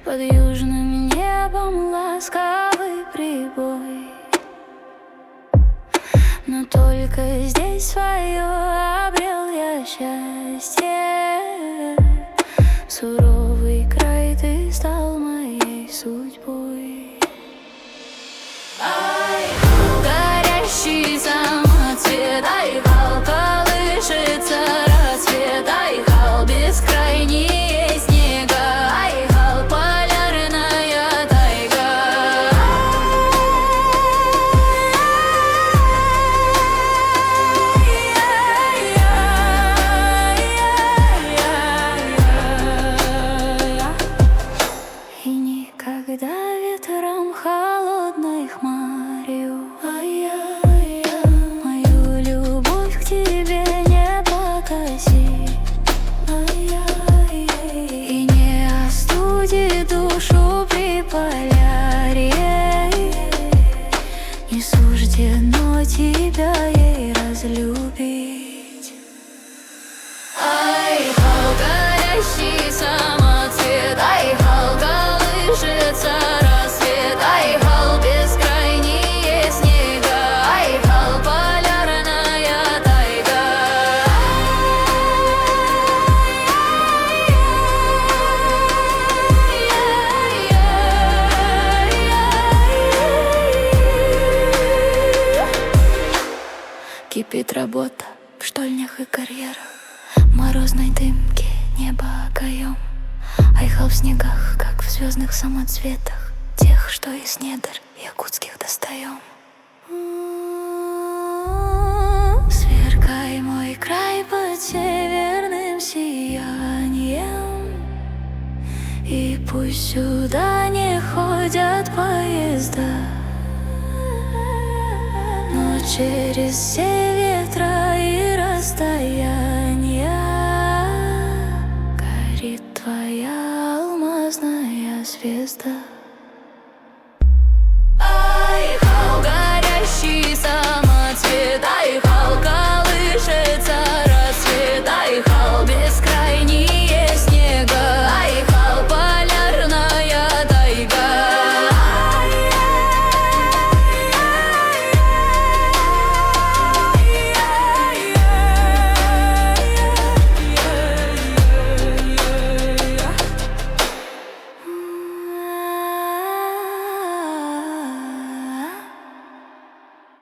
Под южным небом ласковый прибой, но только здесь свое обрел я счастье. Суровый край, ты стал моей судьбой. Ай, горящий самоцвет, айхал, колышется рассвет, айхал, бескрайние снега, айхал, полярная тайга. И никогда ветром холодной хмарью мою любовь к тебе не погаси, и не остудит душу при полярье. Не суждено тебя ей разлюбить. Айхал, горящий самоцвет, айхал, колышется рассвет, айхал, бескрайние снега, айхал, полярная тайга. Кипит работа в штольнях и карьерах, в морозной дымке небо окоем. Айхал в снегах, как в звездных самоцветах, тех, что из недр якутских достаем. Сверкай, мой край, под северным сиянием, и пусть сюда не ходят поезда, но через все ветра и расстояния горит твоя алмазная звезда.